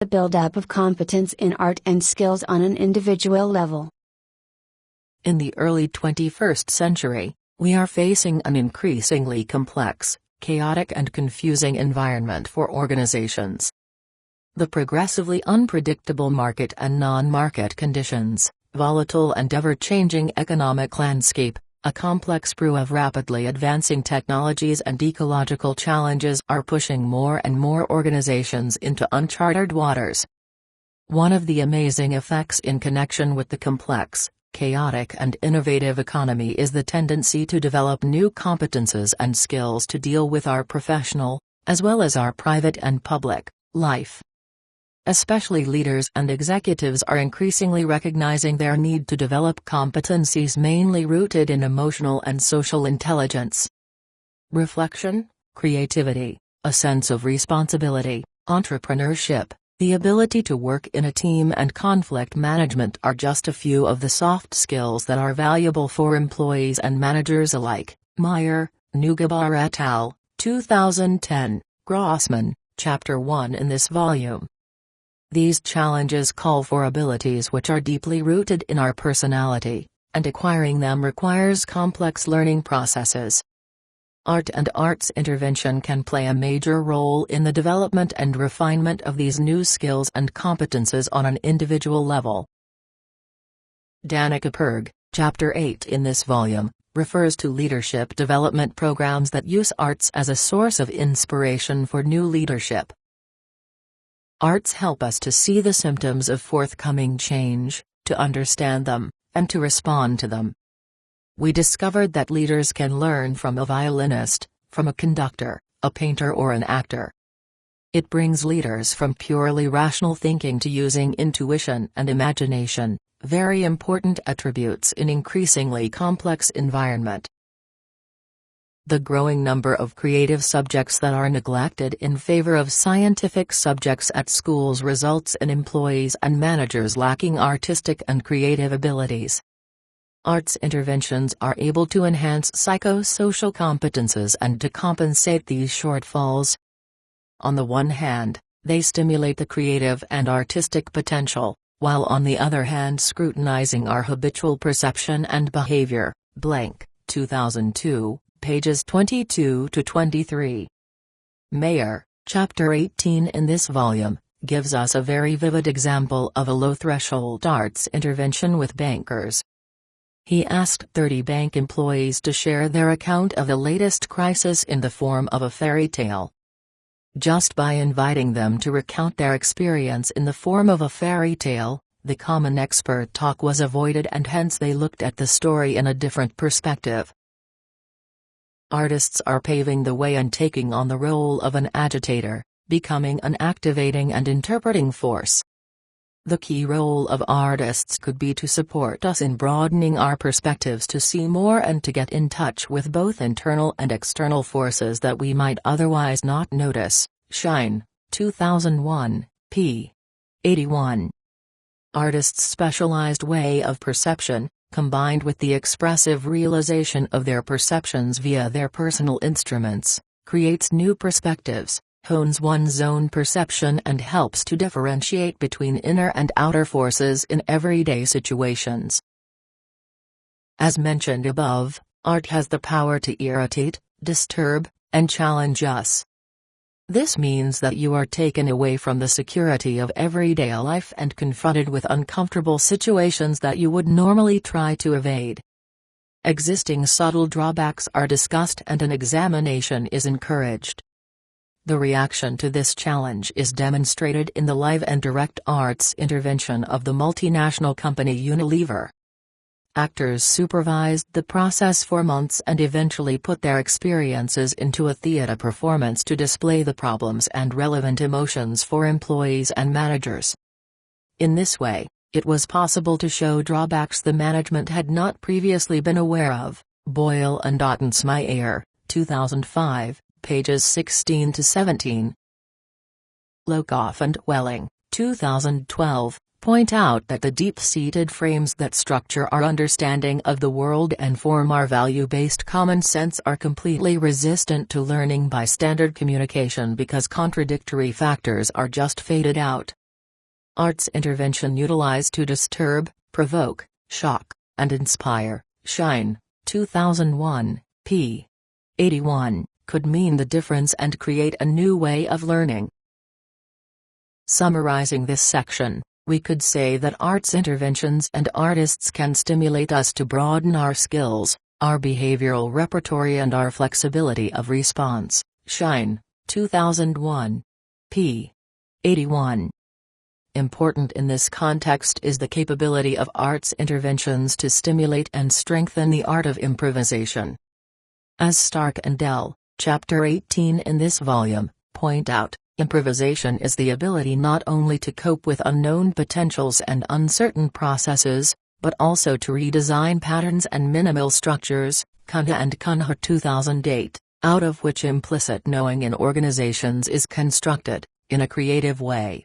buildup of competence in art and skills on an individual level. In the early 21st century, we are facing an increasingly complex, chaotic and confusing environment for organizations. The progressively unpredictable market and non-market conditions, volatile and ever-changing economic landscape, a complex brew of rapidly advancing technologies and ecological challenges are pushing more and more organizations into unchartered waters. One of the amazing effects in connection with the complex, chaotic and innovative economy is the tendency to develop new competences and skills to deal with our professional, as well as our private and public, life. Especially leaders and executives are increasingly recognizing their need to develop competencies mainly rooted in emotional and social intelligence. Reflection, creativity, a sense of responsibility, entrepreneurship, the ability to work in a team and conflict management are just a few of the soft skills that are valuable for employees and managers alike. Meyer, Neugebauer et al., 2010, Grossmann, Chapter 1 in this volume. These challenges call for abilities which are deeply rooted in our personality, and acquiring them requires complex learning processes. Art and arts intervention can play a major role in the development and refinement of these new skills and competences on an individual level. Danica Perg, Chapter 8 in this volume, refers to leadership development programs that use arts as a source of inspiration for new leadership. Arts help us to see the symptoms of forthcoming change, to understand them, and to respond to them. We discovered that leaders can learn from a violinist, from a conductor, a painter or an actor. It brings leaders from purely rational thinking to using intuition and imagination, very important attributes in increasingly complex environment. The growing number of creative subjects that are neglected in favor of scientific subjects at schools results in employees and managers lacking artistic and creative abilities. Arts interventions are able to enhance psychosocial competences and to compensate these shortfalls. On the one hand, they stimulate the creative and artistic potential, while on the other hand scrutinizing our habitual perception and behavior. Blank, 2002. Pages 22 to 23. Meyer, Chapter 18 in this volume, gives us a very vivid example of a low-threshold arts intervention with bankers. He asked 30 bank employees to share their account of the latest crisis in the form of a fairy tale. Just by inviting them to recount their experience in the form of a fairy tale, the common expert talk was avoided and hence they looked at the story in a different perspective. Artists are paving the way and taking on the role of an agitator, becoming an activating and interpreting force. The key role of artists could be to support us in broadening our perspectives to see more and to get in touch with both internal and external forces that we might otherwise not notice. Shine, 2001, p. 81. Artists' specialized way of perception, combined with the expressive realization of their perceptions via their personal instruments, creates new perspectives, hones one's own perception and helps to differentiate between inner and outer forces in everyday situations. As mentioned above, art has the power to irritate, disturb, and challenge us. This means that you are taken away from the security of everyday life and confronted with uncomfortable situations that you would normally try to evade. Existing subtle drawbacks are discussed and an examination is encouraged. The reaction to this challenge is demonstrated in the live and direct arts intervention of the multinational company Unilever. Actors supervised the process for months and eventually put their experiences into a theater performance to display the problems and relevant emotions for employees and managers. In this way, it was possible to show drawbacks the management had not previously been aware of. Boyle and Ottensmeyer, 2005, pages 16 to 17. Lokoff and Welling, 2012. Point out that the deep-seated frames that structure our understanding of the world and form our value-based common sense are completely resistant to learning by standard communication because contradictory factors are just faded out. Arts intervention utilized to disturb, provoke, shock, and inspire. Shine, 2001, p. 81, could mean the difference and create a new way of learning. Summarizing this section, we could say that arts interventions and artists can stimulate us to broaden our skills, our behavioral repertoire and our flexibility of response. Shine, 2001, p. 81. Important in this context is the capability of arts interventions to stimulate and strengthen the art of improvisation. As Stark and Dell, Chapter 18 in this volume, point out, improvisation is the ability not only to cope with unknown potentials and uncertain processes, but also to redesign patterns and minimal structures, Cunha and Cunha 2008, out of which implicit knowing in organizations is constructed, in a creative way.